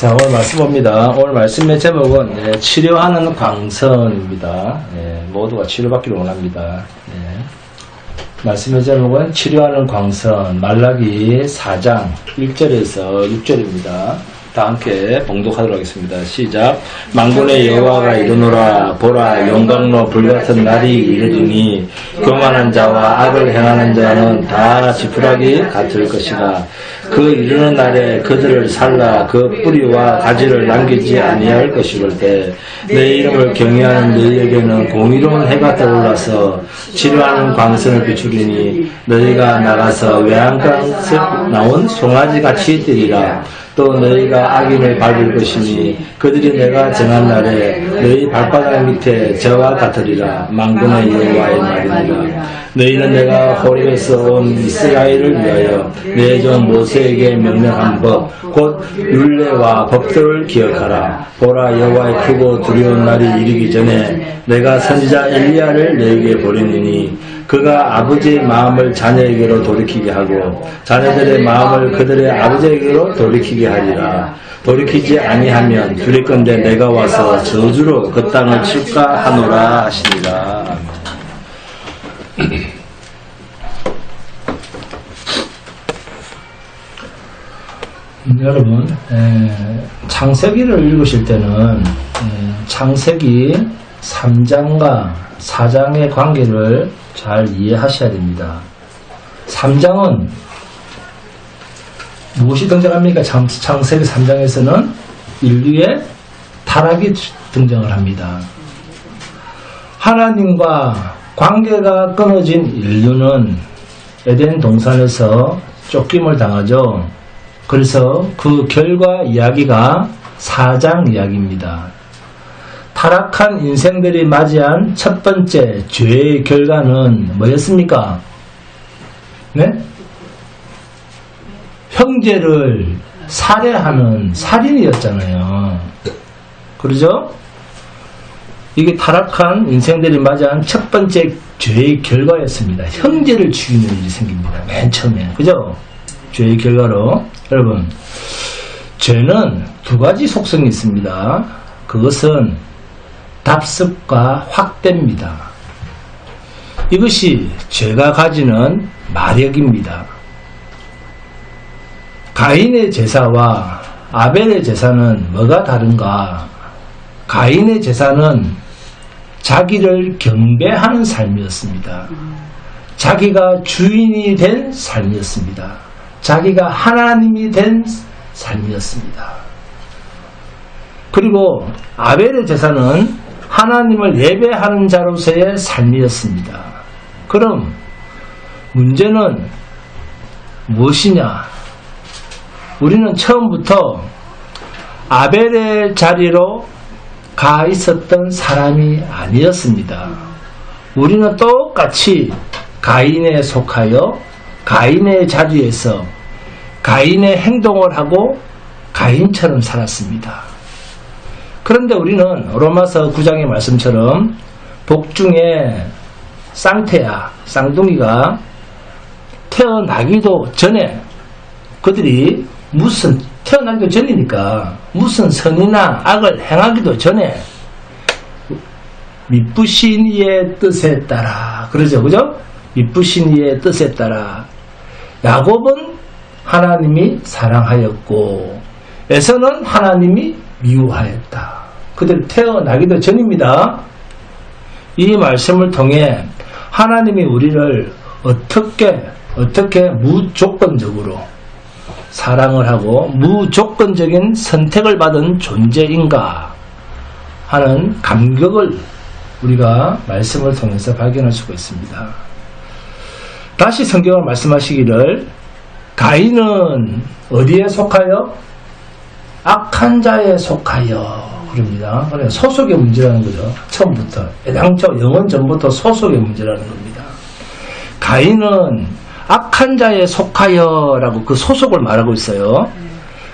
자, 오늘 말씀 봅니다. 오늘 말씀의 제목은 치료하는 광선입니다. 모두가 치료받기를 원합니다. 말씀의 제목은 치료하는 광선, 말라기 4장 1절에서 6절입니다. 다 함께 봉독하도록 하겠습니다. 시작. 만군의 여호와가 이르노라. 보라, 영광로 불같은 날이 이르리니 교만한 자와 악을 행하는 자는 다 지푸라기 같을 것이라. 그 이르는 날에 그들을 살라 그 뿌리와 가지를 남기지 아니할 것이올 때 내 이름을 경외하는 너희에게는 공의로운 해가 떠올라서 치료하는 광선을 비추리니 너희가 나가서 외양간에서 나온 송아지같이 뛰리라. 또 너희가 악인을 밟을 것이니 그들이 내가 정한 날에 너희 발바닥 밑에 저와 같으리라. 만군의 여호와의 말이니라. 너희는 내가 호렙에서 온 이스라엘을 위하여 내 종 모세에게 명령한 법 곧 율례와 법도를 기억하라. 보라, 여호와의 크고 두려운 날이 이르기 전에 내가 선지자 엘리야를 너에게 보내느니 그가 아버지의 마음을 자녀에게로 돌이키게 하고 자녀들의 마음을 그들의 아버지에게로 돌이키게 하리라. 돌이키지 아니하면 두렵건대 내가 와서 저주로 그 땅을 칠까 하노라 하시니라. 여러분, 창세기를 읽으실 때는 창세기 3장과 4장의 관계를 잘 이해하셔야 됩니다. 3장은 무엇이 등장합니까? 창세기 3장에서는 인류의 타락이 등장을 합니다. 하나님과 관계가 끊어진 인류는 에덴 동산에서 쫓김을 당하죠. 그래서 그 결과 이야기가 4장 이야기입니다. 타락한 인생들이 맞이한 첫 번째 죄의 결과는 뭐였습니까? 네? 형제를 살해하는 살인이었잖아요. 그러죠? 이게 타락한 인생들이 맞이한 첫 번째 죄의 결과였습니다. 형제를 죽이는 일이 생깁니다. 맨 처음에. 그죠? 죄의 결과로. 여러분, 죄는 두 가지 속성이 있습니다. 그것은 답습과 확대입니다. 이것이 죄가 가지는 마력입니다. 가인의 제사와 아벨의 제사는 뭐가 다른가? 가인의 제사는 자기를 경배하는 삶이었습니다. 자기가 주인이 된 삶이었습니다. 자기가 하나님이 된 삶이었습니다. 그리고 아벨의 제사는 하나님을 예배하는 자로서의 삶이었습니다. 그럼 문제는 무엇이냐? 우리는 처음부터 아벨의 자리로 가 있었던 사람이 아니었습니다. 우리는 똑같이 가인에 속하여 가인의 자리에서 가인의 행동을 하고 가인처럼 살았습니다. 그런데 우리는 로마서 9장의 말씀처럼 복중에 쌍둥이가 태어나기도 전에 그들이 태어나기도 전이니까 무슨 선이나 악을 행하기도 전에 미쁘신 이의 뜻에 따라 그러죠. 그죠? 미쁘신 이의 뜻에 따라 야곱은 하나님이 사랑하였고 에서는 하나님이 미워하였다. 그들 태어나기도 전입니다. 이 말씀을 통해 하나님이 우리를 어떻게 무조건적으로 사랑을 하고 무조건적인 선택을 받은 존재인가 하는 감격을 우리가 말씀을 통해서 발견할 수가 있습니다. 다시 성경을 말씀하시기를 가인은 어디에 속하여? 악한 자에 속하여 그럽니다. 그래, 소속의 문제라는 거죠. 처음부터 애당초 영원 전부터 소속의 문제라는 겁니다. 가인은 악한 자에 속하여 라고 그 소속을 말하고 있어요.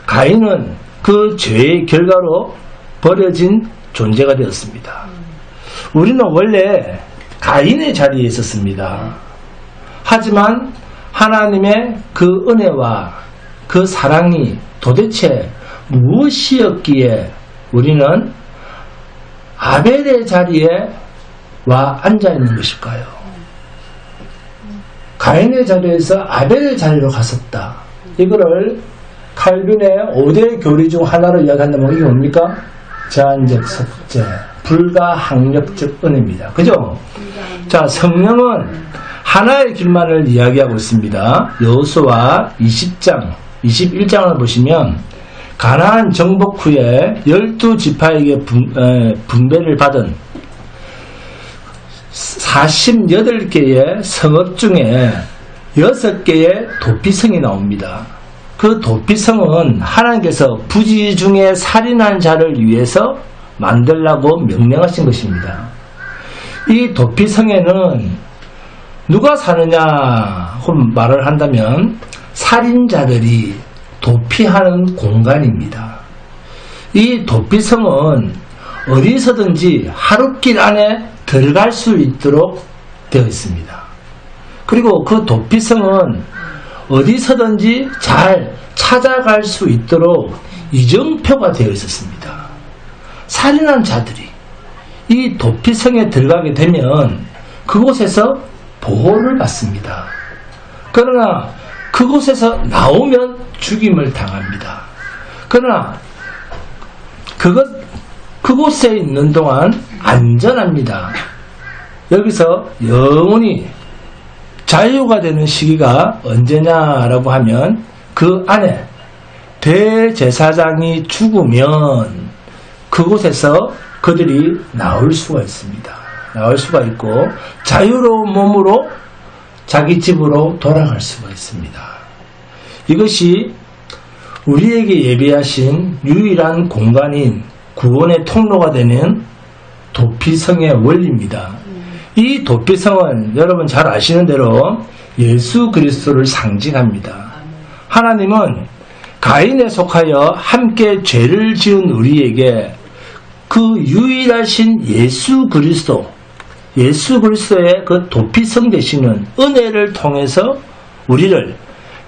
가인은 그 죄의 결과로 버려진 존재가 되었습니다. 우리는 원래 가인의 자리에 있었습니다. 하지만 하나님의 그 은혜와 그 사랑이 도대체 무엇이었기에 우리는 아벨의 자리에 와 앉아 있는 것일까요? 가인의 자리에서 아벨의 자리로 갔었다. 이거를 칼빈의 5대 교리 중 하나로 이야기한다면 이게 뭡니까? 제한적 속죄, 불가항력적 은혜입니다. 그죠? 자, 성령은 하나의 길만을 이야기하고 있습니다. 여호수아 20장, 21장을 보시면 가나안 정복 후에 12지파에게 분배를 받은 48개의 성읍 중에 6개의 도피성이 나옵니다. 그 도피성은 하나님께서 부지 중에 살인한 자를 위해서 만들라고 명령하신 것입니다. 이 도피성에는 누가 사느냐 말을 한다면 살인자들이 도피하는 공간입니다. 이 도피성은 어디서든지 하룻길 안에 들어갈 수 있도록 되어 있습니다. 그리고 그 도피성은 어디서든지 잘 찾아갈 수 있도록 이정표가 되어 있었습니다. 살인한 자들이 이 도피성에 들어가게 되면 그곳에서 보호를 받습니다. 그러나 그곳에서 나오면 죽임을 당합니다. 그러나 그곳에 있는 동안 안전합니다. 여기서 영원히 자유가 되는 시기가 언제냐라고 하면 그 안에 대제사장이 죽으면 그곳에서 그들이 나올 수가 있습니다. 나올 수가 있고 자유로운 몸으로 자기 집으로 돌아갈 수가 있습니다. 이것이 우리에게 예비하신 유일한 공간인 구원의 통로가 되는 도피성의 원리입니다. 이 도피성은 여러분 잘 아시는 대로 예수 그리스도를 상징합니다. 하나님은 가인에 속하여 함께 죄를 지은 우리에게 그 유일하신 예수 그리스도의 그 도피성 되시는 은혜를 통해서 우리를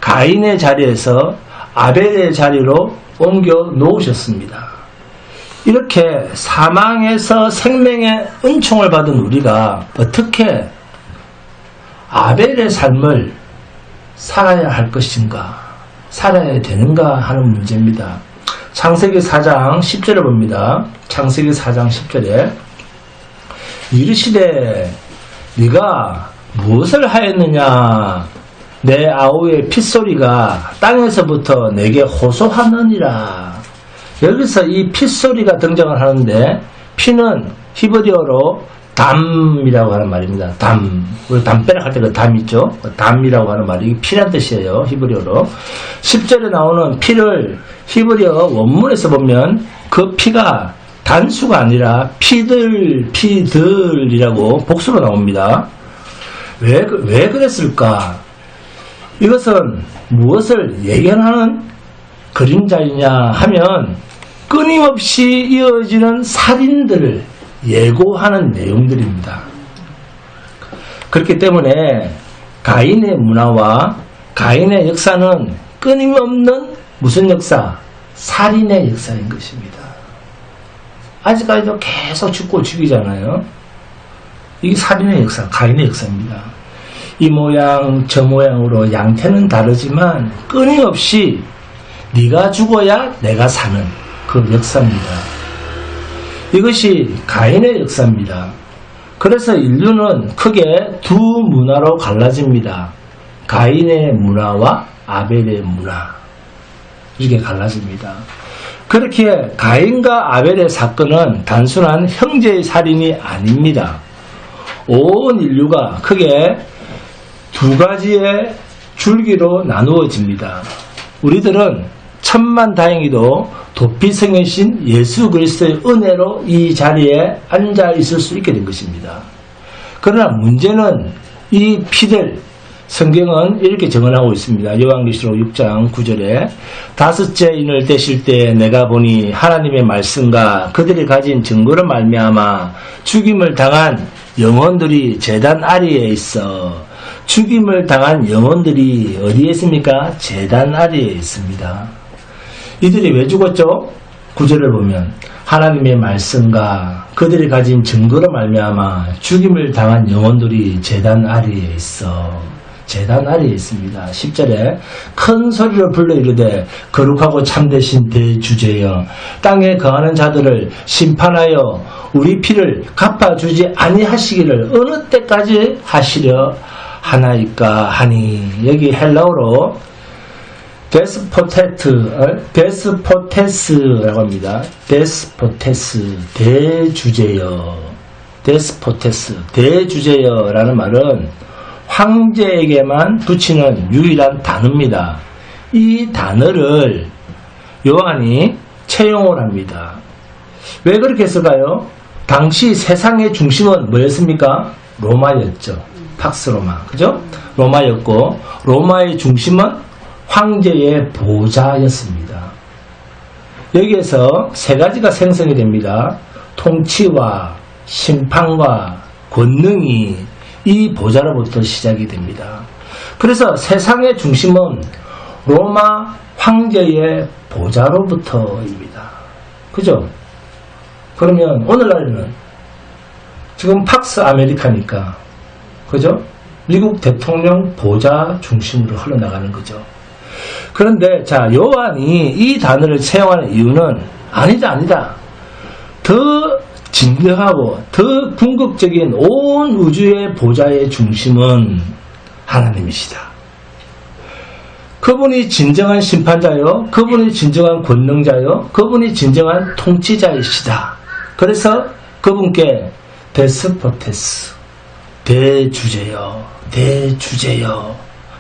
가인의 자리에서 아벨의 자리로 옮겨 놓으셨습니다. 이렇게 사망에서 생명의 은총을 받은 우리가 어떻게 아벨의 삶을 살아야 할 것인가, 살아야 되는가 하는 문제입니다. 창세기 4장 10절을 봅니다. 창세기 4장 10절에 이르시되 네가 무엇을 하였느냐, 내 아우의 핏소리가 땅에서부터 내게 호소하느니라. 여기서 이 핏소리가 등장을 하는데, 피는 히브리어로 담이라고 하는 말입니다. 담. 우리 담벼락 할 때 그 담 있죠? 담이라고 하는 말이 피란 뜻이에요. 히브리어로. 10절에 나오는 피를 히브리어 원문에서 보면 그 피가 단수가 아니라 피들이라고 복수로 나옵니다. 왜 그랬을까? 이것은 무엇을 예견하는 그림자이냐 하면 끊임없이 이어지는 살인들을 예고하는 내용들입니다. 그렇기 때문에 가인의 문화와 가인의 역사는 끊임없는 무슨 역사? 살인의 역사인 것입니다. 아직까지도 계속 죽고 죽이잖아요. 이게 살인의 역사, 가인의 역사입니다. 이 모양 저 모양으로 양태는 다르지만 끊임없이 네가 죽어야 내가 사는 그 역사입니다. 이것이 가인의 역사입니다. 그래서 인류는 크게 두 문화로 갈라집니다. 가인의 문화와 아벨의 문화, 이렇게 갈라집니다. 그렇게 가인과 아벨의 사건은 단순한 형제의 살인이 아닙니다. 온 인류가 크게 두 가지의 줄기로 나누어집니다. 우리들은 천만다행히도 도피성이신 예수 그리스도의 은혜로 이 자리에 앉아 있을 수 있게 된 것입니다. 그러나 문제는 이 피들, 성경은 이렇게 증언하고 있습니다. 요한계시록 6장 9절에 다섯째 인을 떼실 때 내가 보니 하나님의 말씀과 그들이 가진 증거로 말미암아 죽임을 당한 영혼들이 제단 아래에 있어. 죽임을 당한 영혼들이 어디에 있습니까? 제단 아래에 있습니다. 이들이 왜 죽었죠? 구절을 보면 하나님의 말씀과 그들이 가진 증거로 말미암아 죽임을 당한 영혼들이 제단 아래에 있어. 제단 아래에 있습니다. 10절에 큰 소리로 불러 이르되 거룩하고 참되신 대주제여 땅에 거하는 자들을 심판하여 우리 피를 갚아주지 아니하시기를 어느 때까지 하시려 하나이까 하니. 여기 헬라어로 데스포테스라고 합니다. 데스포테스 대주제여. 데스포테스 대주제여라는 말은 황제에게만 붙이는 유일한 단어입니다. 이 단어를 요한이 채용을 합니다. 왜 그렇게 했을까요? 당시 세상의 중심은 뭐였습니까? 로마였죠. 팍스 로마. 그죠? 로마였고, 로마의 중심은 황제의 보좌였습니다. 여기에서 세 가지가 생성이 됩니다. 통치와 심판과 권능이 이 보좌로부터 시작이 됩니다. 그래서 세상의 중심은 로마 황제의 보좌로부터입니다. 그죠? 그러면 오늘날에는 지금 팍스 아메리카니까, 그죠? 미국 대통령 보좌 중심으로 흘러나가는 거죠. 그런데 자, 요한이 이 단어를 채용하는 이유는 아니다. 더 진정하고 더 궁극적인 온 우주의 보좌의 중심은 하나님이시다. 그분이 진정한 심판자요, 그분이 진정한 권능자요, 그분이 진정한 통치자이시다. 그래서 그분께 데스포테스, 대주제여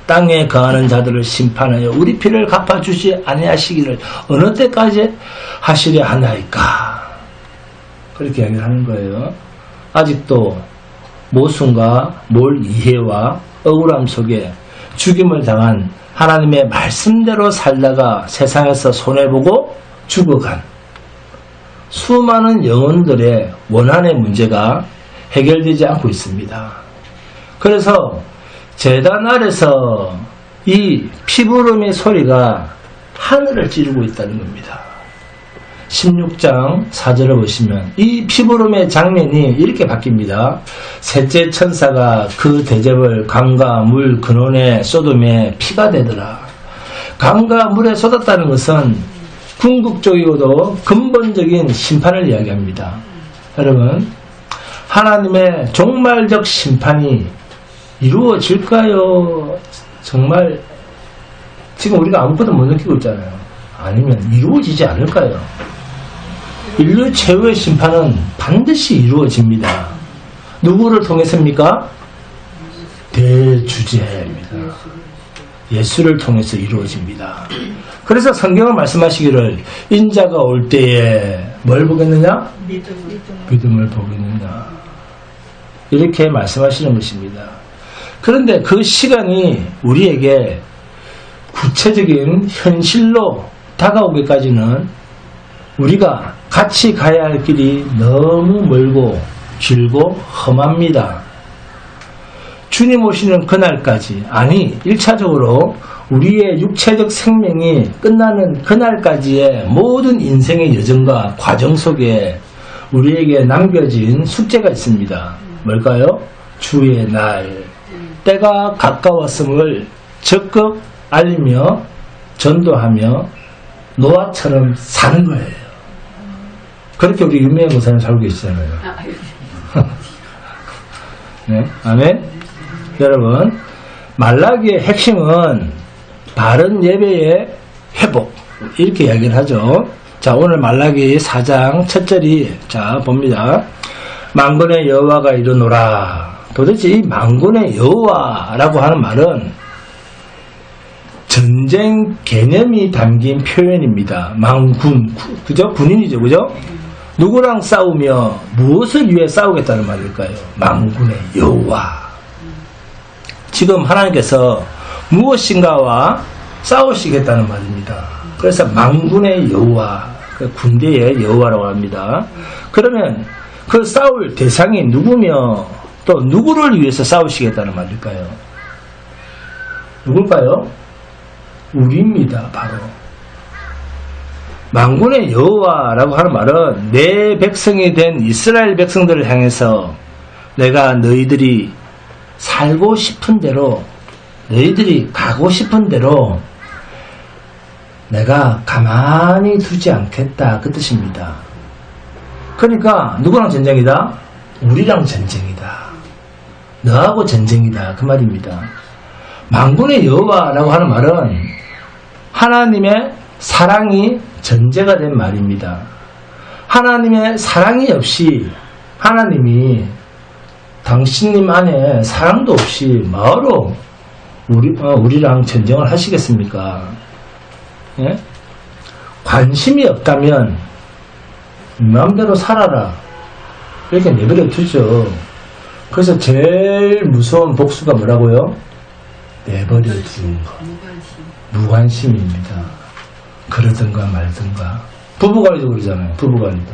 땅에 거하는 자들을 심판하여 우리 피를 갚아주지 아니하시기를 어느 때까지 하시려 하나이까. 그렇게 이야기를 하는 거예요. 아직도 모순과 몰 이해와 억울함 속에 죽임을 당한 하나님의 말씀대로 살다가 세상에서 손해보고 죽어간 수많은 영혼들의 원한의 문제가 해결되지 않고 있습니다. 그래서 제단 아래서 이 피부름의 소리가 하늘을 찌르고 있다는 겁니다. 16장 4절을 보시면 이 피부름의 장면이 이렇게 바뀝니다. 셋째 천사가 그 대접을 강과 물 근원에 쏟음에 피가 되더라. 강과 물에 쏟았다는 것은 궁극적이고도 근본적인 심판을 이야기합니다. 여러분, 하나님의 종말적 심판이 이루어질까요? 정말 지금 우리가 아무것도 못 느끼고 있잖아요. 아니면 이루어지지 않을까요? 인류 최후의 심판은 반드시 이루어집니다. 누구를 통해서입니까? 대주제입니다. 예수를 통해서 이루어집니다. 그래서 성경은 말씀하시기를 인자가 올 때에 뭘 보겠느냐? 믿음을 보겠느냐? 이렇게 말씀하시는 것입니다. 그런데 그 시간이 우리에게 구체적인 현실로 다가오기까지는 우리가 같이 가야 할 길이 너무 멀고 길고 험합니다. 주님 오시는 그날까지, 아니 1차적으로 우리의 육체적 생명이 끝나는 그날까지의 모든 인생의 여정과 과정 속에 우리에게 남겨진 숙제가 있습니다. 뭘까요? 주의 날, 때가 가까웠음을 적극 알리며 전도하며 노아처럼 사는 거예요. 그렇게 우리 유명한 목사님 살고 계시잖아요. 네, 아멘. 여러분, 말라기의 핵심은 바른 예배의 회복, 이렇게 이야기를 하죠. 자, 오늘 말라기 4장 첫 절이, 자 봅니다. 만군의 여호와가 이르노라. 도대체 이 만군의 여호와라고 하는 말은 전쟁 개념이 담긴 표현입니다. 만군, 그죠? 군인이죠, 그죠? 누구랑 싸우며 무엇을 위해 싸우겠다는 말일까요? 만군의 여호와. 지금 하나님께서 무엇인가와 싸우시겠다는 말입니다. 그래서 만군의 여호와, 군대의 여호와라고 합니다. 그러면 그 싸울 대상이 누구며 또 누구를 위해서 싸우시겠다는 말일까요? 누굴까요? 우리입니다. 바로 만군의 여호와라고 하는 말은 내 백성이 된 이스라엘 백성들을 향해서 내가 너희들이 살고 싶은 대로, 너희들이 가고 싶은 대로 내가 가만히 두지 않겠다, 그 뜻입니다. 그러니까 누구랑 전쟁이다? 우리랑 전쟁이다. 너하고 전쟁이다, 그 말입니다. 만군의 여호와라고 하는 말은 하나님의 사랑이 전제가 된 말입니다. 하나님의 사랑이 없이 하나님이 당신님 안에 사랑도 없이 뭐로 우리랑 전쟁을 하시겠습니까? 예? 관심이 없다면 마음대로 살아라, 이렇게 내버려 두죠. 그래서 제일 무서운 복수가 뭐라고요? 내버려 두는 거. 무관심입니다. 그러든가 말든가. 부부관리도 그러잖아요. 부부관리도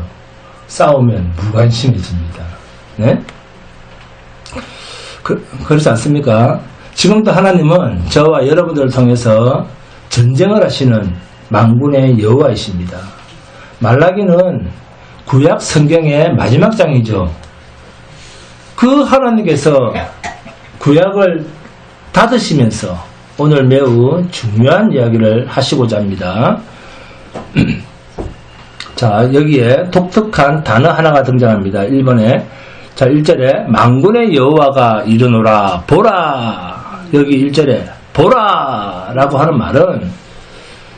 싸우면 무관심해집니다. 네? 그렇지 않습니까? 지금도 하나님은 저와 여러분들을 통해서 전쟁을 하시는 만군의 여호와이십니다. 말라기는 구약 성경의 마지막 장이죠. 그 하나님께서 구약을 닫으시면서 오늘 매우 중요한 이야기를 하시고자 합니다. 자, 여기에 독특한 단어 하나가 등장합니다. 1번에. 자, 1절에 만군의 여호와가 이르노라 보라. 여기 1절에 보라 라고 하는 말은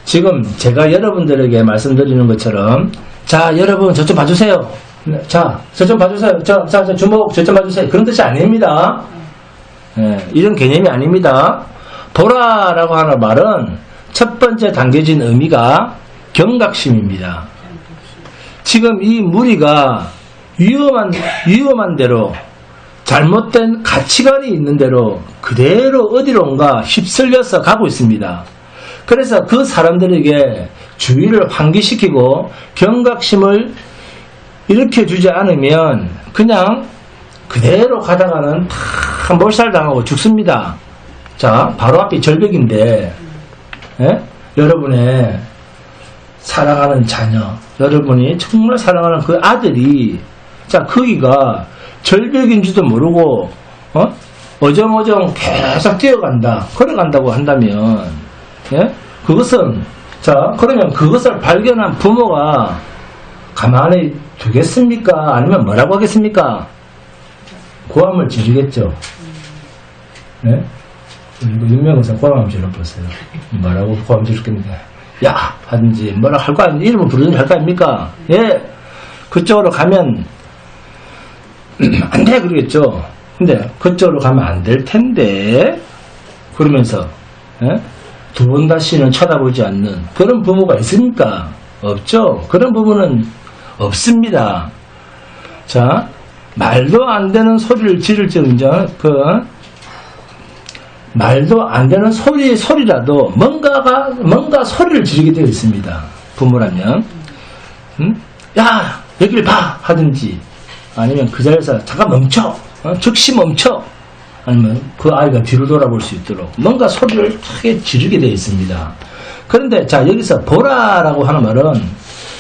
지금 제가 여러분들에게 말씀드리는 것처럼, 자, 여러분 저 좀 봐주세요. 자, 저 좀 봐주세요. 자, 주먹 저 좀 봐주세요. 그런 뜻이 아닙니다. 예, 이런 개념이 아닙니다. 보라 라고 하는 말은 첫 번째 담겨진 의미가 경각심입니다. 지금 이 무리가 위험한 대로, 잘못된 가치관이 있는 대로 그대로 어디론가 휩쓸려서 가고 있습니다. 그래서 그 사람들에게 주의를 환기시키고 경각심을 일으켜주지 않으면 그냥 그대로 가다가는 다 몰살당하고 죽습니다. 자, 바로 앞이 절벽인데, 예? 여러분의 사랑하는 자녀, 여러분이 정말 사랑하는 그 아들이, 자, 거기가 절벽인 줄도 모르고 어정어정 계속 뛰어간다, 걸어간다고 한다면, 예? 그것은, 자, 그러면 그것을 발견한 부모가 가만히 두겠습니까? 아니면 뭐라고 하겠습니까? 고함을 지르겠죠. 예? 그리고 윤명의사 고함을 질러보세요. 뭐라고 고함 지르겠는데, 야! 하든지 뭐라 할 거 아닙니까? 이름을 부르든지 할 거 아닙니까? 예! 그쪽으로 가면 안 돼! 그러겠죠. 근데 그쪽으로 가면 안 될 텐데, 그러면서, 예? 두 번 다시는 쳐다보지 않는 그런 부모가 있습니까? 없죠. 그런 부모는 없습니다. 자, 말도 안 되는 소리를 지를지언정 말도 안 되는 소리라도 뭔가 소리를 지르게 되어 있습니다. 부모라면, 야, 여길 봐! 하든지, 아니면 그 자리에서 잠깐 멈춰! 즉시 멈춰! 아니면 그 아이가 뒤로 돌아볼 수 있도록 뭔가 소리를 크게 지르게 되어 있습니다. 그런데 자, 여기서 보라라고 하는 말은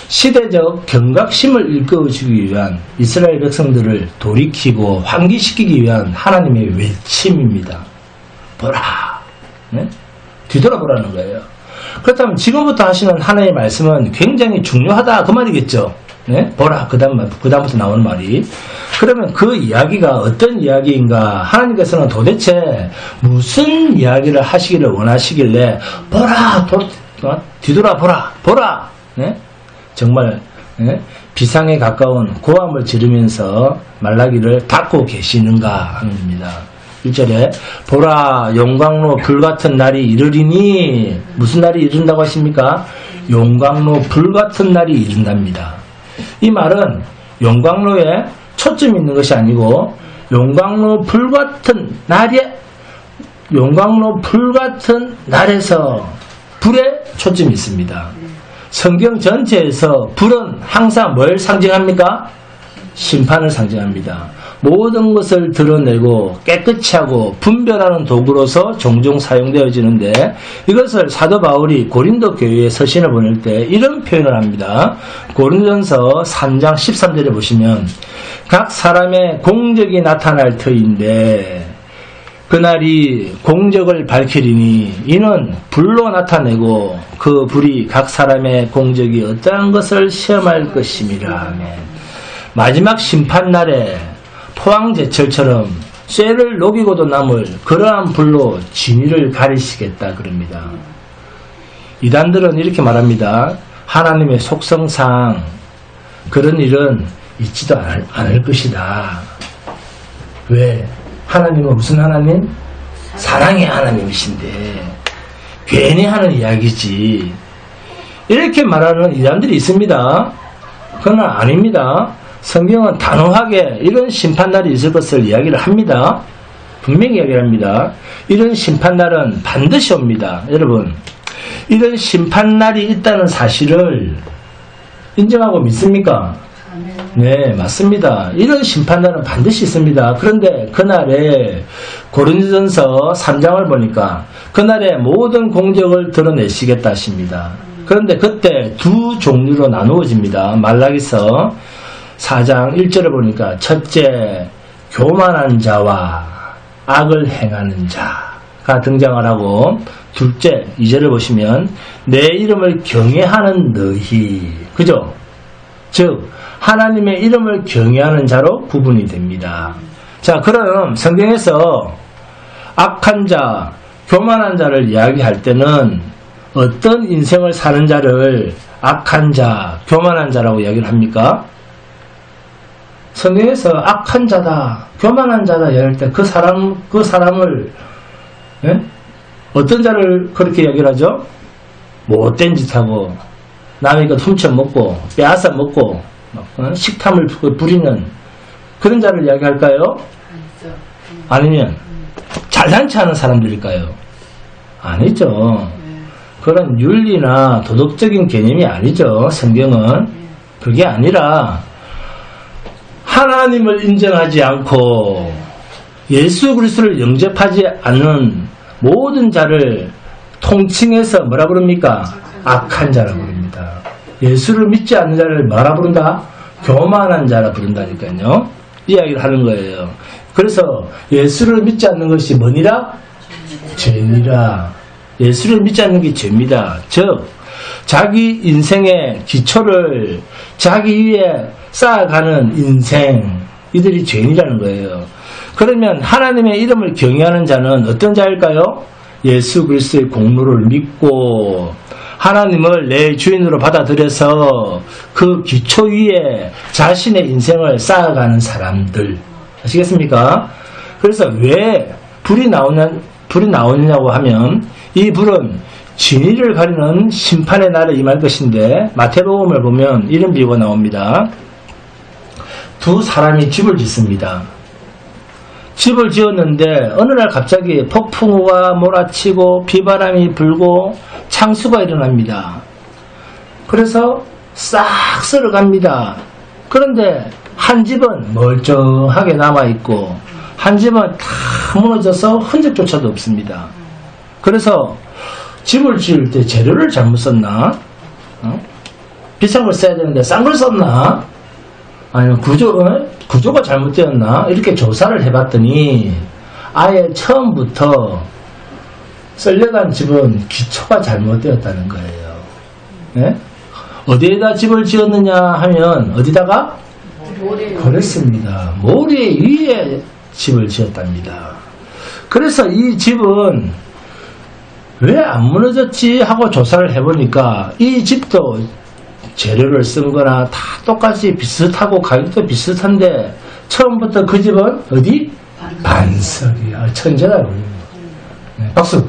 시대적 경각심을 일깨워주기 위한 이스라엘 백성들을 돌이키고 환기시키기 위한 하나님의 외침입니다. 보라! 네? 뒤돌아보라는 거예요. 그렇다면 지금부터 하시는 하나님의 말씀은 굉장히 중요하다, 그 말이겠죠. 네? 보라, 그 다음부터 나오는 말이. 그러면 그 이야기가 어떤 이야기인가? 하나님께서는 도대체 무슨 이야기를 하시기를 원하시길래, 보라! 뒤돌아보라! 보라! 네? 정말, 네? 비상에 가까운 고함을 지르면서 말라기를 닫고 계시는가 하는 겁니다. 1절에 보라, 용광로 불같은 날이 이르리니, 무슨 날이 이른다고 하십니까? 용광로 불같은 날이 이른답니다. 이 말은 용광로에 초점이 있는 것이 아니고 용광로 불같은 날에서 불에 초점이 있습니다. 성경 전체에서 불은 항상 뭘 상징합니까? 심판을 상징합니다. 모든 것을 드러내고 깨끗이 하고 분별하는 도구로서 종종 사용되어지는데 이것을 사도 바울이 고린도 교회에 서신을 보낼 때 이런 표현을 합니다. 고린도전서 3장 13절에 보시면 각 사람의 공적이 나타날 터인데 그날이 공적을 밝히리니 이는 불로 나타내고 그 불이 각 사람의 공적이 어떠한 것을 시험할 것임이라. 마지막 심판날에 포항제철처럼 쇠를 녹이고도 남을 그러한 불로 진위를 가리시겠다 그럽니다. 이단들은 이렇게 말합니다. 하나님의 속성상 그런 일은 있지도 않을 것이다. 왜? 하나님은 무슨 하나님? 사랑의 하나님이신데 괜히 하는 이야기지. 이렇게 말하는 이단들이 있습니다. 그러나 아닙니다. 성경은 단호하게 이런 심판날이 있을 것을 이야기를 합니다. 분명히 이야기를 합니다. 이런 심판날은 반드시 옵니다. 여러분, 이런 심판날이 있다는 사실을 인정하고 믿습니까? 네, 맞습니다. 이런 심판날은 반드시 있습니다. 그런데 그날에 고린도전서 3장을 보니까 그날에 모든 공적을 드러내시겠다 하십니다. 그런데 그때 두 종류로 나누어집니다. 말라기서 4장 1절을 보니까 첫째, 교만한 자와 악을 행하는 자가 등장을 하고 둘째, 2절을 보시면 내 이름을 경외하는 너희, 그죠? 즉 하나님의 이름을 경외하는 자로 구분이 됩니다. 자, 그럼 성경에서 악한 자, 교만한 자를 이야기할 때는 어떤 인생을 사는 자를 악한 자, 교만한 자라고 이야기를 합니까? 성경에서 악한 자다, 교만한 자다 이야기할 때 그 사람을 어떤 자를 그렇게 이야기를 하죠? 못된 짓하고 남의 것 훔쳐먹고 빼앗아 먹고 식탐을 부리는 그런 자를 이야기할까요? 아니면 잘난치 하는 사람들일까요? 아니죠. 그런 윤리나 도덕적인 개념이 아니죠. 성경은 그게 아니라 하나님을 인정하지 않고 예수 그리스도를 영접하지 않는 모든 자를 통칭해서 뭐라 부릅니까? 악한 자라고 부릅니다. 예수를 믿지 않는 자를 뭐라 부른다? 교만한 자라 부른다니까요. 이야기를 하는 거예요. 그래서 예수를 믿지 않는 것이 뭐니라? 죄니라. 예수를 믿지 않는 게 죄입니다. 즉 자기 인생의 기초를 자기 위에 쌓아가는 인생, 이들이 죄인이라는 거예요. 그러면 하나님의 이름을 경외하는 자는 어떤 자일까요? 예수 그리스도의 공로를 믿고 하나님을 내 주인으로 받아들여서 그 기초 위에 자신의 인생을 쌓아가는 사람들. 아시겠습니까? 그래서 왜 불이 나오느냐고 하면 이 불은 진위를 가리는 심판의 날에 임할 것인데 마태복음을 보면 이런 비유가 나옵니다. 두 사람이 집을 짓습니다. 집을 지었는데 어느 날 갑자기 폭풍우가 몰아치고 비바람이 불고 창수가 일어납니다. 그래서 싹 쓸어갑니다. 그런데 한 집은 멀쩡하게 남아있고 한 집은 다 무너져서 흔적조차도 없습니다. 그래서 집을 지을 때 재료를 잘못 썼나? 비싼 걸 써야 되는데 싼 걸 썼나? 아니면 구조가 잘못되었나? 이렇게 조사를 해봤더니 아예 처음부터 썰려간 집은 기초가 잘못되었다는 거예요. 네? 어디에다 집을 지었느냐 하면 어디다가? 그렇습니다. 모래 위에 집을 지었답니다. 그래서 이 집은 왜 안 무너졌지 하고 조사를 해보니까 이 집도 재료를 쓴 거나 다 똑같이 비슷하고 가격도 비슷한데 처음부터 그 집은 어디? 반석이야. 천재다. 네, 박수.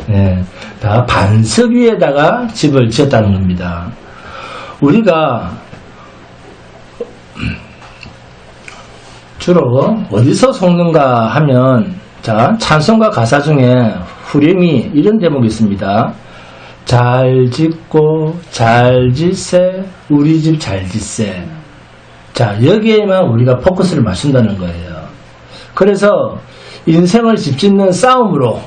네, 다 반석 위에다가 집을 지었다는 겁니다. 우리가 주로 어디서 속는가 하면 자, 찬송가 가사 중에 후렴이 이런 대목이 있습니다. 잘 짓고 잘 짓세 우리 집 잘 짓세. 자, 여기에만 우리가 포커스를 맞춘다는 거예요. 그래서 인생을 집짓는 싸움으로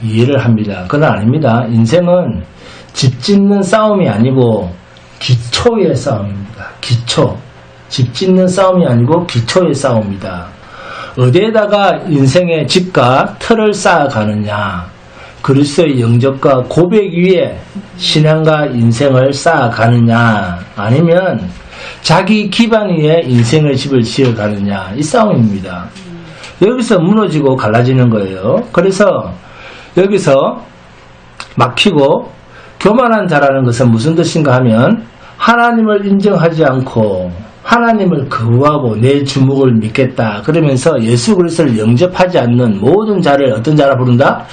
이해를 합니다. 그건 아닙니다. 인생은 집짓는 싸움이 아니고 기초의 싸움입니다. 기초. 집짓는 싸움이 아니고 기초의 싸움이다. 어디에다가 인생의 집과 틀을 쌓아가느냐, 그리스도의 영접과 고백 위에 신앙과 인생을 쌓아가느냐, 아니면 자기 기반 위에 인생의 집을 지어가느냐, 이 싸움입니다. 여기서 무너지고 갈라지는 거예요. 그래서 여기서 막히고 교만한 자라는 것은 무슨 뜻인가 하면 하나님을 인정하지 않고 하나님을 거부하고 내 주목을 믿겠다 그러면서 예수 그리스도를 영접하지 않는 모든 자를 어떤 자라 부른다?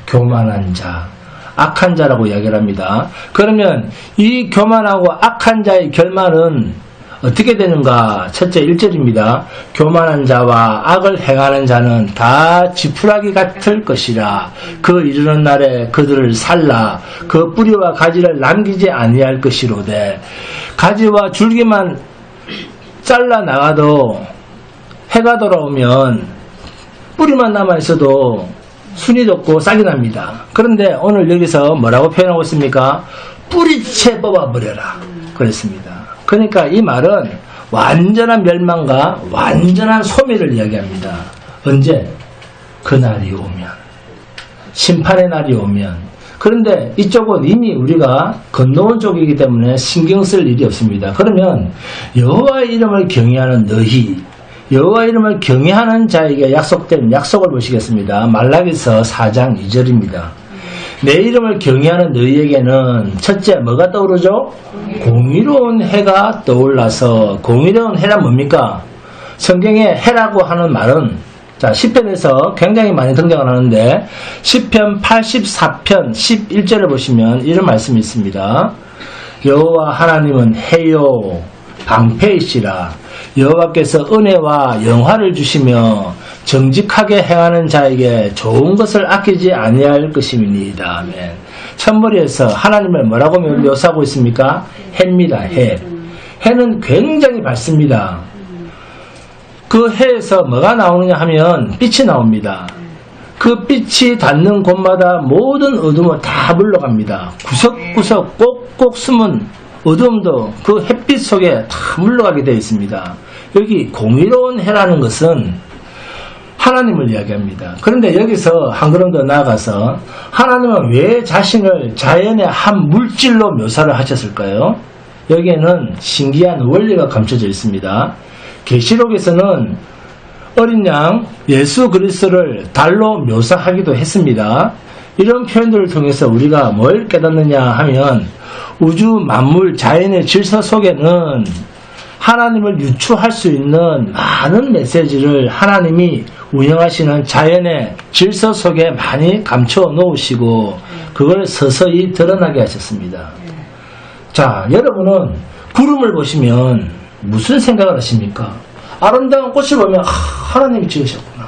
교만한 자, 악한 자라고 이야기를 합니다. 그러면 이 교만하고 악한 자의 결말은 어떻게 되는가? 첫째 1절입니다. 교만한 자와 악을 행하는 자는 다 지푸라기 같을 것이라. 그 이르는 날에 그들을 살라. 그 뿌리와 가지를 남기지 아니할 것이로되. 가지와 줄기만 잘라 나가도 해가 돌아오면 뿌리만 남아있어도 순이 돋고 싹이 납니다. 그런데 오늘 여기서 뭐라고 표현하고 있습니까? 뿌리채 뽑아버려라 그랬습니다. 그러니까 이 말은 완전한 멸망과 완전한 소멸을 이야기합니다. 언제? 그날이 오면, 심판의 날이 오면. 그런데 이쪽은 이미 우리가 건너온 쪽이기 때문에 신경 쓸 일이 없습니다. 그러면 여호와의 이름을 경외하는 너희, 여호와 이름을 경외하는 자에게 약속된 약속을 보시겠습니다. 말라기서 4장 2절입니다. 내 이름을 경외하는 너희에게는 첫째 뭐가 떠오르죠? 공의로운 해가 떠올라서. 공의로운 해란 뭡니까? 성경에 해라고 하는 말은 자, 시편에서 굉장히 많이 등장을 하는데 시편 84편 11절을 보시면 이런 말씀이 있습니다. 여호와 하나님은 해요 방패이시라. 여호와께서 은혜와 영화를 주시며 정직하게 행하는 자에게 좋은 것을 아끼지 아니할 것임이니이다. 아멘. 첫머리에서 하나님을 뭐라고 묘사하고 있습니까? 해입니다. 해. 해는 굉장히 밝습니다. 그 해에서 뭐가 나오느냐 하면 빛이 나옵니다. 그 빛이 닿는 곳마다 모든 어둠은 다 물러갑니다. 구석구석 꼭꼭 숨은 어둠도 그 햇빛 속에 다 물러가게 되어 있습니다. 여기 공의로운 해라는 것은 하나님을 이야기합니다. 그런데 여기서 한 걸음 더 나아가서 하나님은 왜 자신을 자연의 한 물질로 묘사를 하셨을까요? 여기에는 신기한 원리가 감춰져 있습니다. 계시록에서는 어린 양 예수 그리스도를 달로 묘사하기도 했습니다. 이런 표현들을 통해서 우리가 뭘 깨닫느냐 하면 우주 만물 자연의 질서 속에는 하나님을 유추할 수 있는 많은 메시지를 하나님이 운영하시는 자연의 질서 속에 많이 감춰 놓으시고 그걸 서서히 드러나게 하셨습니다. 자, 여러분은 구름을 보시면 무슨 생각을 하십니까? 아름다운 꽃을 보면 하나님이 지으셨구나.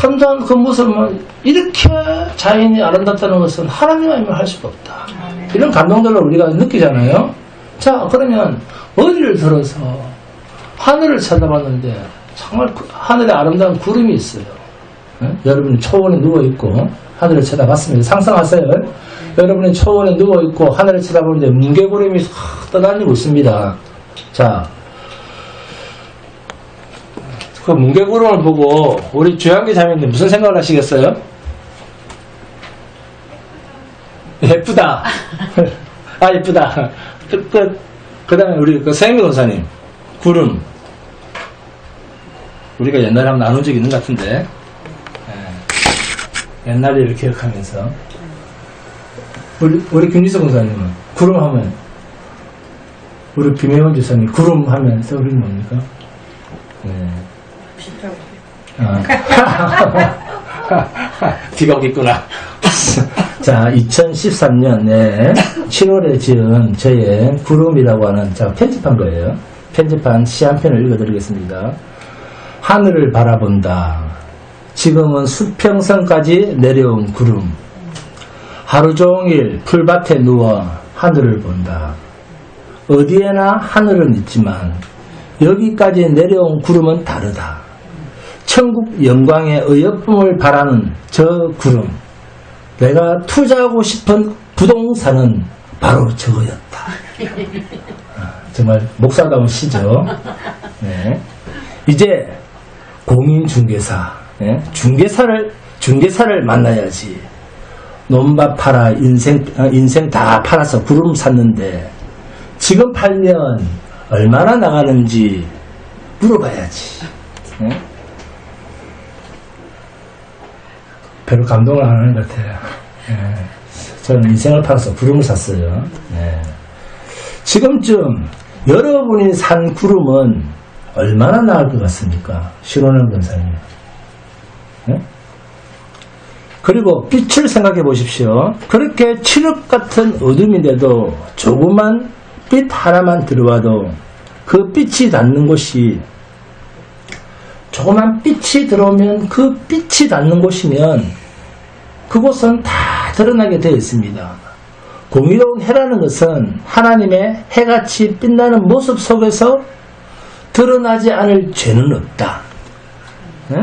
아름다운 그 모습은 이렇게 자연이 아름답다는 것은 하나님 아니면 할 수가 없다. 이런 감동들을 우리가 느끼잖아요. 자, 그러면 머리를 들어서 하늘을 쳐다봤는데 정말 하늘에 아름다운 구름이 있어요. 여러분이 초원에 누워있고 하늘을 쳐다봤습니다. 상상하세요. 여러분이 초원에 누워있고 하늘을 쳐다보는데 뭉게구름이 떠다니고 있습니다. 자, 그 뭉게구름을 보고 우리 주양기 자매님 무슨 생각을 하시겠어요? 예쁘다. 아, 예쁘다. 그 다음에 우리 그 생미 권사님, 구름. 우리가 옛날에 한번 나눈 적이 있는 것 같은데, 옛날 일을 기억하면서. 우리 김지석 권사님은 구름 하면, 우리 김혜원 주사님 구름 하면 떠오르는 뭡니까? 네. 비가 오겠구나. 자, 2013년 7월에 지은 저의 구름이라고 하는 제가 편집한 거예요. 편집한 시 한 편을 읽어드리겠습니다. 하늘을 바라본다. 지금은 수평선까지 내려온 구름. 하루 종일 풀밭에 누워 하늘을 본다. 어디에나 하늘은 있지만 여기까지 내려온 구름은 다르다. 천국 영광의 의협품을 바라는 저 구름, 내가 투자하고 싶은 부동산은 바로 저거였다. 정말 목사다운 시죠. 네. 이제 공인중개사, 네. 중개사를 만나야지. 논밭 팔아 인생 다 팔아서 구름 샀는데 지금 팔면 얼마나 나가는지 물어봐야지. 네? 별로 감동을 안 하는 것 같아요. 네. 저는 인생을 팔아서 구름을 샀어요. 네. 지금쯤 여러분이 산 구름은 얼마나 나을 것 같습니까? 신원현 권사님. 네? 그리고 빛을 생각해 보십시오. 그렇게 칠흑 같은 어둠인데도 조그만 빛 하나만 들어와도 그 빛이 닿는 곳이, 조그만 빛이 들어오면 그 빛이 닿는 곳이면 그곳은 다 드러나게 되어 있습니다. 공의로운 해라는 것은 하나님의 해같이 빛나는 모습 속에서 드러나지 않을 죄는 없다. 네?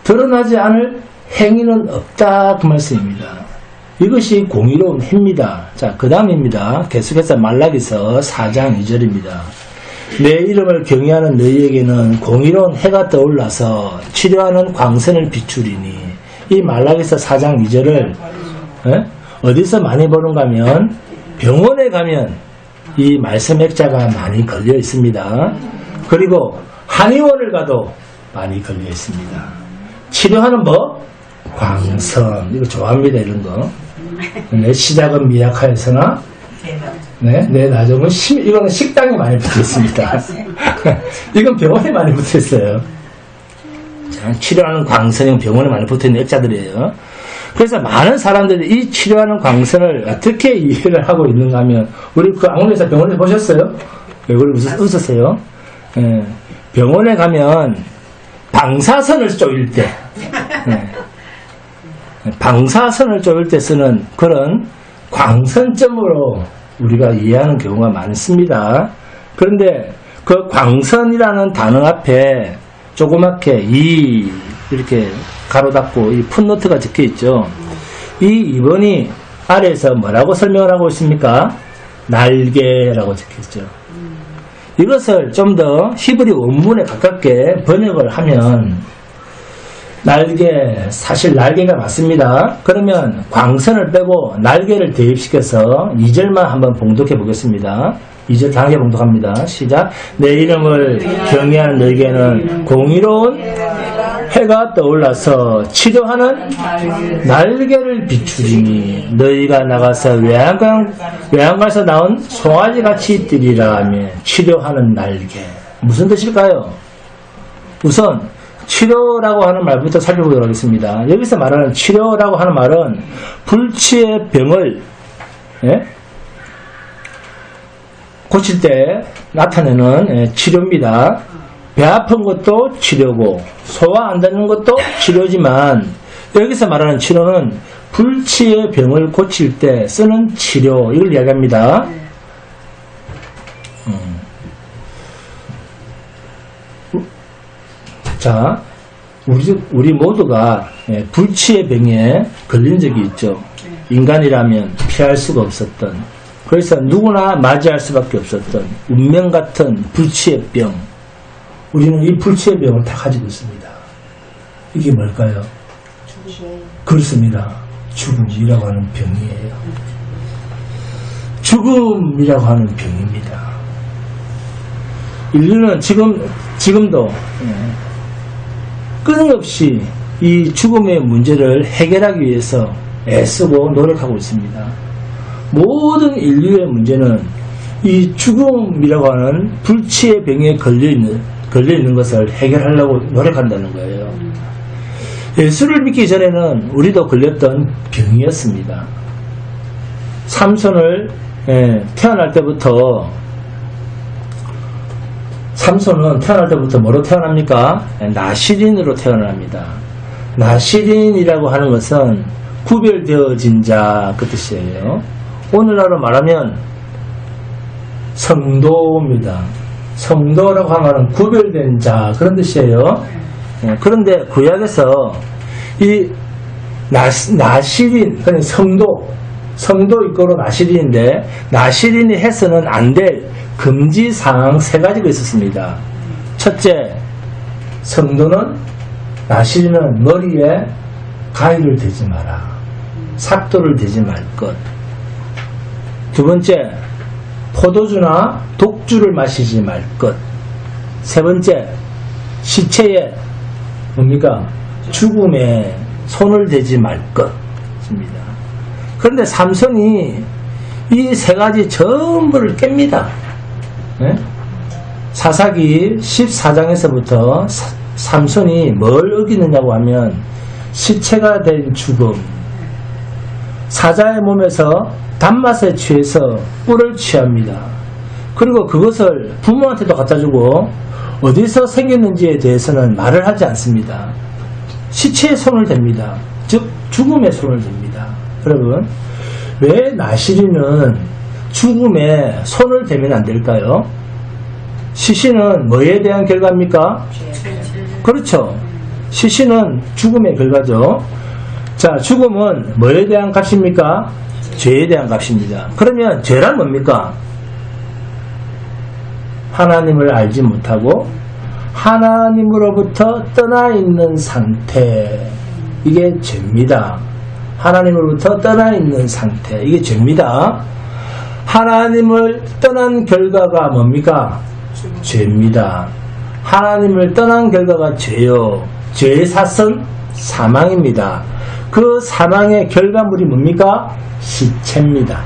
드러나지 않을 행위는 없다, 그 말씀입니다. 이것이 공의로운 해입니다. 자, 그 다음입니다. 계속해서 말라기서 4장 2절입니다. 내 이름을 경외하는 너희에게는 공의로운 해가 떠올라서 치료하는 광선을 비추리니. 이 말라기서 4장 2절을 어디서 많이 보는가 하면 병원에 가면 이 말씀 액자가 많이 걸려 있습니다. 그리고 한의원을 가도 많이 걸려 있습니다. 치료하는 법, 광선. 이거 좋아합니다, 이런 거. 내 시작은 미약하여서나 내 나중은 이거는 식당에 많이 붙어 있습니다. 이건 병원에 많이 붙어 있어요. 자, 치료하는 광선은 병원에 많이 붙어 있는 액자들이에요. 그래서 많은 사람들이 이 치료하는 광선을 어떻게 이해를 하고 있는가 하면, 우리 그 악물에서 병원에 보셨어요? 왜 웃으세요? 예, 병원에 가면 방사선을 쪼일 때, 방사선을 쪼일 때 쓰는 그런 광선점으로 우리가 이해하는 경우가 많습니다. 그런데 그 광선이라는 단어 앞에 조그맣게 이렇게 가로 닫고 이 풋노트가 적혀 있죠. 이 2번이 아래에서 뭐라고 설명을 하고 있습니까? 날개라고 적혀 있죠. 이것을 좀 더 히브리 원문에 가깝게 번역을 하면, 날개, 사실 날개가 맞습니다. 그러면 광선을 빼고 날개를 대입시켜서 2절만 한번 봉독해 보겠습니다. 2절 다르게 봉독합니다. 시작. 내 이름을 경외하는 너에게는 공의로운 해가 떠올라서 치료하는 날개를 비추리니 너희가 나가서 외양간에서 나온 송아지같이 뛰리라 하며. 치료하는 날개, 무슨 뜻일까요? 우선 치료라고 하는 말부터 살펴보도록 하겠습니다. 여기서 말하는 치료라고 하는 말은 불치의 병을 고칠 때 나타내는 치료입니다. 배 아픈 것도 치료고 소화 안 되는 것도 치료지만, 여기서 말하는 치료는 불치의 병을 고칠 때 쓰는 치료, 이걸 이야기합니다. 자, 우리 모두가 불치의 병에 걸린 적이 있죠. 인간이라면 피할 수가 없었던, 그래서 누구나 맞이할 수밖에 없었던 운명 같은 불치의 병. 우리는 이 불치의 병을 다 가지고 있습니다. 이게 뭘까요? 그렇습니다. 죽음이라고 하는 병이에요. 죽음이라고 하는 병입니다. 인류는 지금도 끊임없이 이 죽음의 문제를 해결하기 위해서 애쓰고 노력하고 있습니다. 모든 인류의 문제는 이 죽음이라고 하는 불치의 병에 걸려있는 것을 해결하려고 노력한다는 거예요. 예수를 믿기 전에는 우리도 걸렸던 병이었습니다. 삼손을 태어날 때부터, 삼손은 태어날 때부터 뭐로 태어납니까? 나시린으로 태어납니다. 나시린이라고 하는 것은 구별되어진 자, 그 뜻이에요. 오늘날로 말하면 성도입니다. 성도라고 하면 구별된 자 그런 뜻이에요. 그런데 구약에서 이 나시린, 그러니까 성도 이거로 나시린인데 나시린이 해서는 안 될 금지사항 3가지가 있었습니다. 첫째, 성도는 나시린은 머리에 가위를 대지 마라. 삭도를 대지 말 것. 두 번째, 포도주나 독주를 마시지 말 것. 세 번째, 시체에 뭡니까? 죽음에 손을 대지 말 것입니다. 그런데 삼손이 이 3가지 전부를 깹니다. 네? 사사기 14장에서부터 삼손이 뭘 어기느냐고 하면 시체가 된 죽음, 사자의 몸에서 단맛에 취해서 꿀을 취합니다. 그리고 그것을 부모한테도 갖다주고 어디서 생겼는지에 대해서는 말을 하지 않습니다. 시체에 손을 댑니다. 즉 죽음에 손을 댑니다. 여러분, 왜 나시린은 죽음에 손을 대면 안 될까요? 시신은 뭐에 대한 결과입니까? 그렇죠. 시신은 죽음의 결과죠. 자, 죽음은 뭐에 대한 값입니까? 죄에 대한 값입니다. 그러면 죄란 뭡니까? 하나님을 알지 못하고 하나님으로부터 떠나 있는 상태, 이게 죄입니다. 하나님으로부터 떠나 있는 상태, 이게 죄입니다. 하나님을 떠난 결과가 뭡니까? 죄입니다. 하나님을 떠난 결과가 죄요. 죄의 사선 사망입니다. 그 사망의 결과물이 뭡니까? 시체입니다.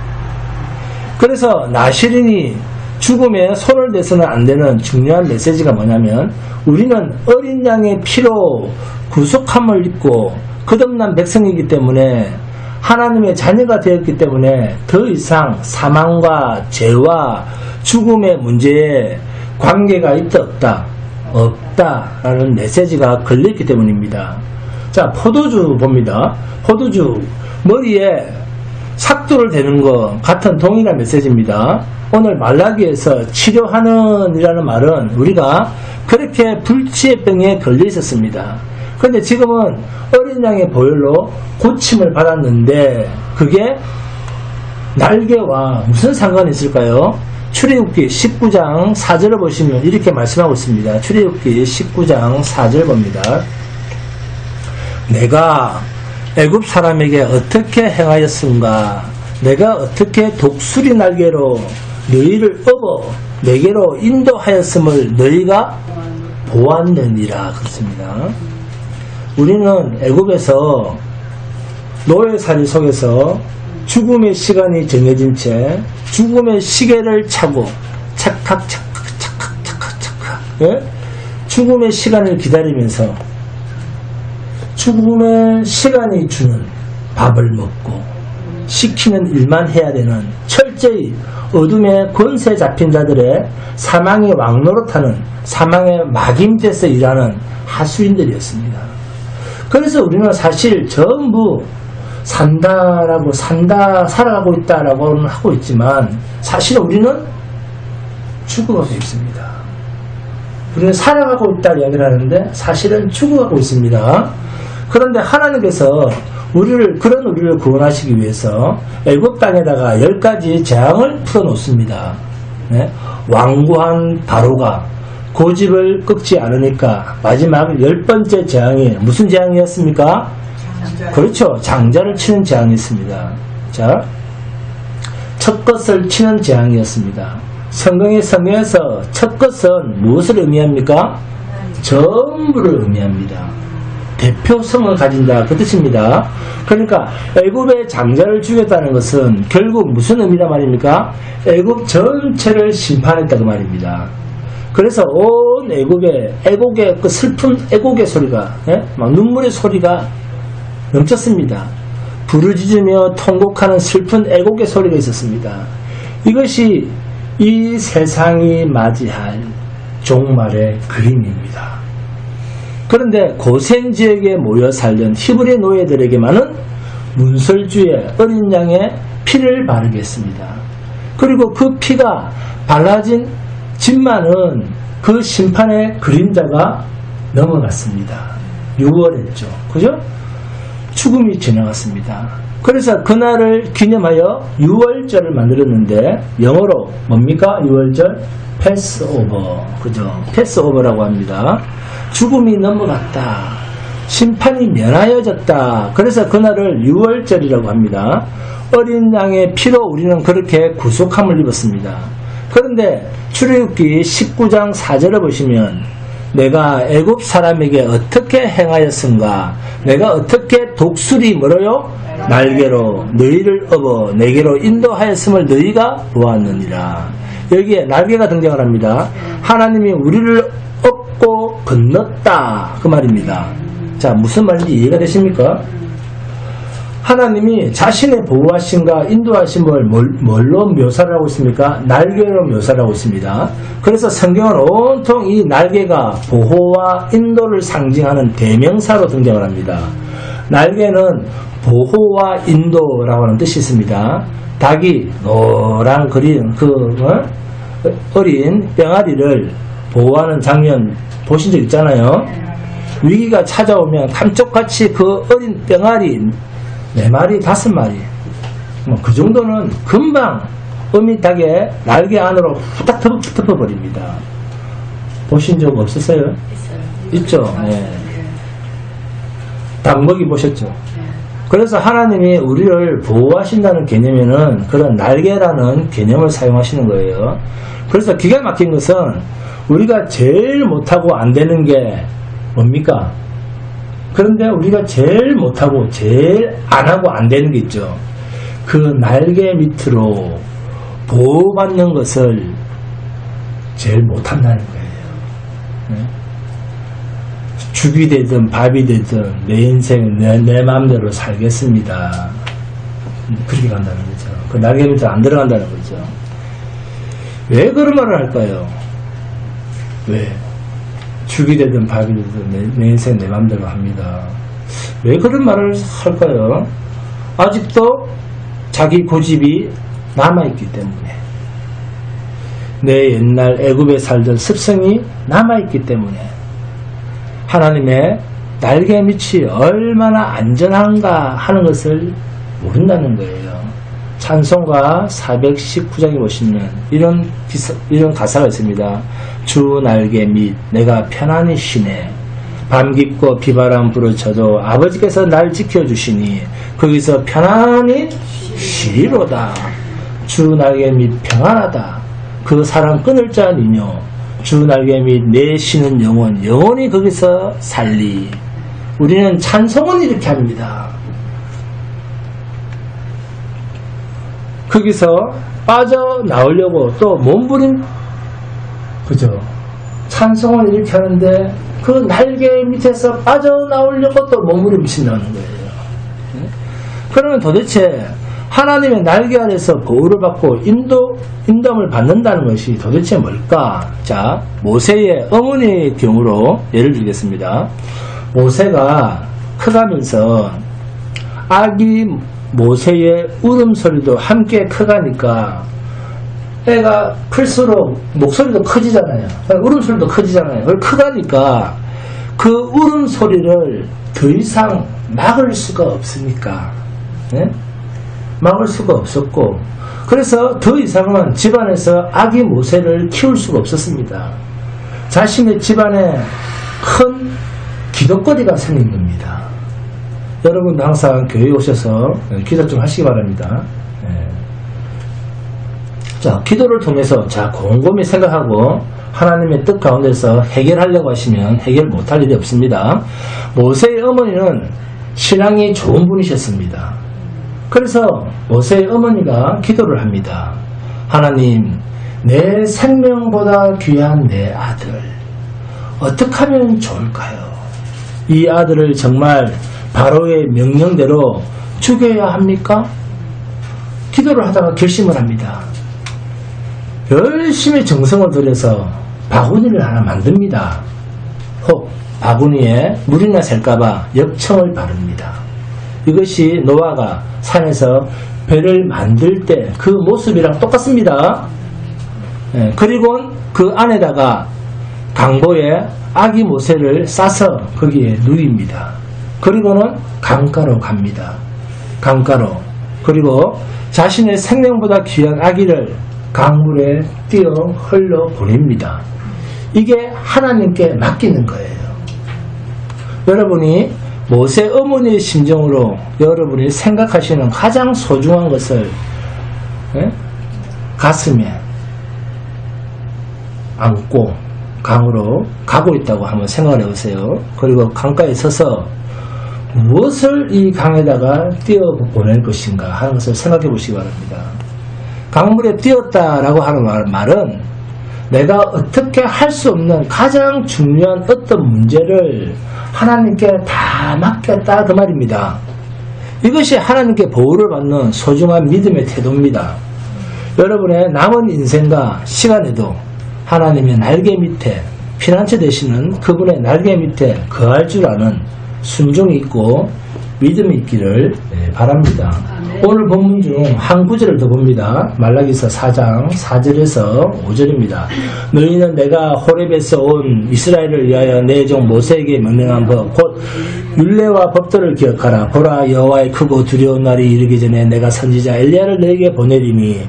그래서 나시린이 죽음에 손을 대서는 안 되는 중요한 메시지가 뭐냐면, 우리는 어린 양의 피로 구속함을 입고 거듭난 백성이기 때문에, 하나님의 자녀가 되었기 때문에 더 이상 사망과 죄와 죽음의 문제에 관계가 있다 없다? 없다라는 메시지가 걸려있기 때문입니다. 자, 포도주 봅니다. 포도주 머리에 삭도를 대는 것 같은 동일한 메시지입니다. 오늘 말라기에서 치료하는 이라는 말은 우리가 그렇게 불치의 병에 걸려 있었습니다. 그런데 지금은 어린 양의 보혈로 고침을 받았는데 그게 날개와 무슨 상관이 있을까요? 출애굽기 19장 4절을 보시면 이렇게 말씀하고 있습니다. 출애굽기 19장 4절 봅니다. 내가 애굽 사람에게 어떻게 행하였은가? 내가 어떻게 독수리 날개로 너희를 업어 내게로 인도하였음을 너희가 보았느니라. 그렇습니다. 우리는 애굽에서 노예살이 속에서 죽음의 시간이 정해진 채 죽음의 시계를 차고 착각 예? 죽음의 시간을 기다리면서 죽음의 시간이 주는 밥을 먹고 시키는 일만 해야 되는 철저히 어둠의 권세 잡힌 자들의 사망의 왕노릇하는 사망의 막임대에서 일하는 하수인들이었습니다. 그래서 우리는 사실 전부 살아가고 있다라고는 하고 있지만 사실 우리는 죽어가고 있습니다. 우리는 살아가고 있다 이야기를 하는데 사실은 죽어가고 있습니다. 그런데 하나님께서 그런 우리를 구원하시기 위해서 애굽 땅에다가 10가지 재앙을 풀어놓습니다. 네? 완고한 바로가 고집을 꺾지 않으니까 마지막 10번째 재앙이 무슨 재앙이었습니까? 그렇죠. 장자를 치는 재앙이었습니다. 자, 첫 것을 치는 재앙이었습니다. 성경에서 첫 것은 무엇을 의미합니까? 전부를 의미합니다. 대표성을 가진다 그 뜻입니다. 그러니까 애굽의 장자를 죽였다는 것은 결국 무슨 의미란 말입니까? 애굽 전체를 심판했다 그 말입니다. 그래서 온 애굽의 그 슬픈 애곡의 소리가 막 눈물의 소리가 넘쳤습니다. 부르짖으며 통곡하는 슬픈 애곡의 소리가 있었습니다. 이것이 이 세상이 맞이할 종말의 그림입니다. 그런데 고센지역에 모여 살던 히브리 노예들에게만은 문설주의 어린 양의 피를 바르게 했습니다. 그리고 그 피가 발라진 집만은 그 심판의 그림자가 넘어갔습니다. 6월했죠. 그죠? 죽음이 지나갔습니다. 그래서 그날을 기념하여 6월절을 만들었는데 영어로 뭡니까? 6월절? 패스오버. 그죠? 패스오버라고 합니다. 죽음이 넘어갔다. 심판이 면하여졌다. 그래서 그날을 6월절이라고 합니다. 어린 양의 피로 우리는 그렇게 구속함을 입었습니다. 그런데 출애굽기 19장 4절을 보시면 내가 애굽 사람에게 어떻게 행하였은가? 내가 어떻게 독수리 뭐로요? 날개로 너희를 업어 내게로 인도하였음을 너희가 보았느니라. 여기에 날개가 등장을 합니다. 하나님이 우리를 업고 건넜다. 그 말입니다. 자, 무슨 말인지 이해가 되십니까? 하나님이 자신의 보호하심과 인도하심을 뭘로 묘사를 하고 있습니까? 날개로 모사를 하고 있습니다. 그래서 성경은 온통 이 날개가 보호와 인도를 상징하는 대명사로 등장을 합니다. 날개는 보호와 인도라고 하는 뜻이 있습니다. 닭이 노란 그린 어린 병아리를 보호하는 장면 보신 적 있잖아요. 위기가 찾아오면 감쪽같이 그 어린 병아리 4마리, 5마리 그 정도는 금방 어미닭의 날개 안으로 후딱 덮어버립니다. 보신 적 없으세요? 있죠? 네. 닭먹이 보셨죠? 그래서 하나님이 우리를 보호하신다는 개념에는 그런 날개라는 개념을 사용하시는 거예요. 그래서 기가 막힌 것은 우리가 제일 못하고 안 되는 게 뭡니까? 그런데 우리가 제일 못하고 제일 안 하고 안 되는 게 있죠. 그 날개 밑으로 보호받는 것을 제일 못한다는 거예요. 죽이 되든 밥이 되든 내 인생 내 마음대로 살겠습니다. 그렇게 간다는 거죠. 그 날개 밑으로 안 들어간다는 거죠. 왜 그런 말을 할까요? 왜? 죽이 되든 밥이 되든 내 인생 내 마음대로 합니다. 왜 그런 말을 할까요? 아직도 자기 고집이 남아있기 때문에, 내 옛날 애굽에 살던 습성이 남아있기 때문에, 하나님의 날개 밑이 얼마나 안전한가 하는 것을 모른다는 거예요. 찬송가 419장에 보시면 이런 가사가 있습니다. 주 날개 밑 내가 편안히 쉬네. 밤 깊고 비바람 불어쳐도 아버지께서 날 지켜주시니 거기서 편안히 쉬리로다. 주 날개 밑 평안하다. 그 사랑 끊을 자 니뇨. 주 날개 밑 내 쉬는 영혼 영원히 거기서 살리. 우리는 찬송은 이렇게 합니다. 거기서 빠져나오려고 또 몸부림, 그죠? 찬송을 이렇게 하는데 그 날개 밑에서 빠져나오려고 또 몸부림친다는 거예요. 그러면 도대체 하나님의 날개 아래서 보호를 받고 인도함을 받는다는 것이 도대체 뭘까? 자, 모세의 어머니의 경우로 예를 들겠습니다. 모세가 커가면서 아기 모세의 울음소리도 함께 커가니까 애가 클수록 목소리도 커지잖아요. 울음소리도 커지잖아요. 그걸 커가니까 그 울음소리를 더 이상 막을 수가 없으니까, 네? 막을 수가 없었고, 그래서 더 이상은 집안에서 아기 모세를 키울 수가 없었습니다. 자신의 집안에 큰 기도거리가 생긴 겁니다. 여러분도 항상 교회에 오셔서 기도 좀 하시기 바랍니다. 네. 자, 기도를 통해서 곰곰이 생각하고 하나님의 뜻 가운데서 해결하려고 하시면 해결 못할 일이 없습니다. 모세의 어머니는 신앙이 좋은 분이셨습니다. 그래서 모세의 어머니가 기도를 합니다. 하나님, 내 생명보다 귀한 내 아들 어떻게 하면 좋을까요? 이 아들을 정말 바로의 명령대로 죽여야 합니까? 기도를 하다가 결심을 합니다. 열심히 정성을 들여서 바구니를 하나 만듭니다. 혹 바구니에 물이나 셀까봐 엽청을 바릅니다. 이것이 노아가 산에서 배를 만들 때 그 모습이랑 똑같습니다. 그리고 그 안에다가 강보에 아기 모세를 싸서 거기에 누입니다. 그리고는 강가로 갑니다. 강가로. 그리고 자신의 생명보다 귀한 아기를 강물에 띄어 흘러 보냅니다. 이게 하나님께 맡기는 거예요. 여러분이 모세 어머니의 심정으로 여러분이 생각하시는 가장 소중한 것을 가슴에 안고 강으로 가고 있다고 한번 생각을 해보세요. 그리고 강가에 서서 무엇을 이 강에다가 띄어 보낼 것인가 하는 것을 생각해 보시기 바랍니다. 강물에 띄었다라고 하는 말은 내가 어떻게 할 수 없는 가장 중요한 어떤 문제를 하나님께 다 맡겼다 그 말입니다. 이것이 하나님께 보호를 받는 소중한 믿음의 태도입니다. 여러분의 남은 인생과 시간에도 하나님의 날개 밑에 피난처 되시는 그분의 날개 밑에 거할 줄 아는 순종이 있고 믿음이 있기를 바랍니다. 오늘 본문 중 한 구절을 더 봅니다. 말라기서 4장 4절에서 5절입니다. 너희는 내가 호렙에서 온 이스라엘을 위하여 내 종 모세에게 명령한 법 곧 율례와 법도를 기억하라. 보라, 여호와의 크고 두려운 날이 이르기 전에 내가 선지자 엘리야를 너에게 보내리니.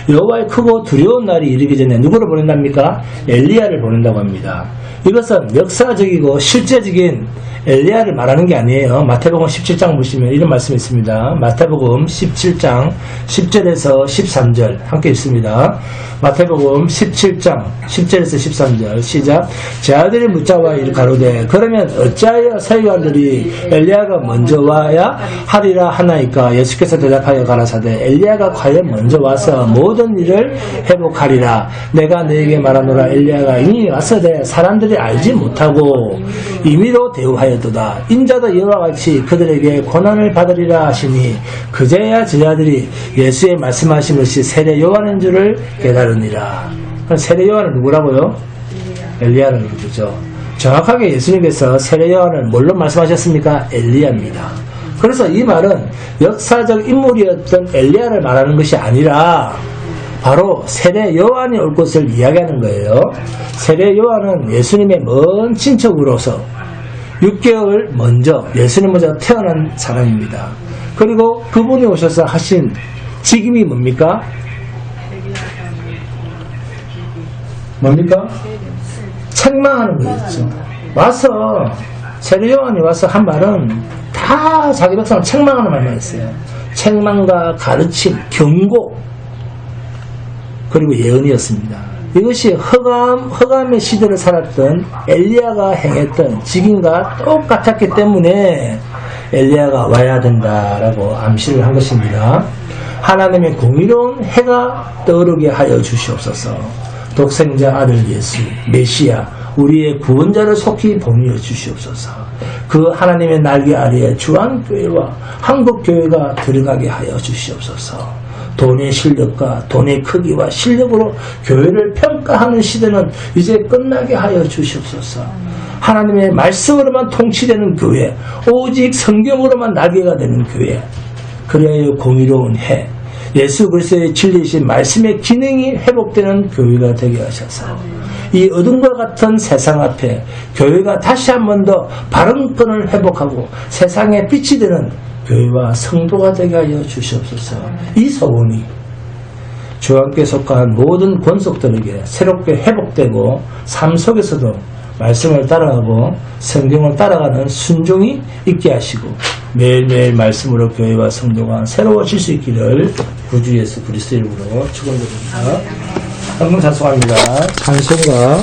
여호와의 크고 두려운 날이 이르기 전에 누구를 보낸답니까? 엘리야를 보낸다고 합니다. 이것은 역사적이고 실제적인 엘리야를 말하는 게 아니에요. 마태복음 17장 보시면 이런 말씀이 있습니다. 마태복음 17장 10절에서 13절 함께 있습니다. 마태복음 17장 10절에서 13절 시작. 제 아들이 묻자와 이르 가로되 그러면 어찌하여 서기관들이 엘리야가 먼저 와야 하리라 하나이까? 예수께서 대답하여 가라사대 엘리야가 과연 먼저 와서 모든 일을 회복하리라. 내가 너에게 말하노라. 엘리야가 이미 왔으되 사람들이 알지 못하고 임의로 대우하였도다. 인자도 이와 같이 그들에게 고난을 받으리라 하시니 그제야 제 아들이 예수의 말씀하신 것이 세례 요한인 줄을 깨달으니라. 세례 요한은 누구라고요? 엘리야는 누구죠? 정확하게 예수님께서 세례 요한을 뭘로 말씀하셨습니까? 엘리야입니다. 그래서 이 말은 역사적 인물이었던 엘리야를 말하는 것이 아니라 바로 세례 요한이 올 것을 이야기하는 거예요. 세례 요한은 예수님의 먼 친척으로서 6개월 먼저 예수님 먼저 태어난 사람입니다. 그리고 그분이 오셔서 하신 직임이 뭡니까? 뭡니까? 책망하는 거였죠. 와서 세례 요한이 와서 한 말은 다 자기 백성을 책망하는 말만 했어요. 책망과 가르침, 경고 그리고 예언이었습니다. 이것이 허감의 시대를 살았던 엘리야가 행했던 직임과 똑같았기 때문에 엘리야가 와야 된다라고 암시를 한 것입니다. 하나님의 공의로운 해가 떠오르게 하여 주시옵소서. 독생자 아들 예수 메시아 우리의 구원자를 속히 보내어 주시옵소서. 그 하나님의 날개 아래에 주한교회와 한국교회가 들어가게 하여 주시옵소서. 돈의 실력과 돈의 크기와 실력으로 교회를 평가하는 시대는 이제 끝나게 하여 주시옵소서. 하나님의 말씀으로만 통치되는 교회, 오직 성경으로만 날개가 되는 교회, 그래야 공의로운 해, 예수 그리스도의 진리이신 말씀의 기능이 회복되는 교회가 되게 하셔서 이 어둠과 같은 세상 앞에 교회가 다시 한 번 더 발언권을 회복하고 세상에 빛이 되는 교회와 성도가 되게 하여 주시옵소서. 이 소원이 주 함께 속한 모든 권속들에게 새롭게 회복되고 삶 속에서도 말씀을 따라가고 성경을 따라가는 순종이 있게 하시고 매일매일 말씀으로 교회와 성도가 새로워질 수 있기를 구주 예수 그리스도 이름으로 축원드립니다. 항상 찬송합니다. 찬송가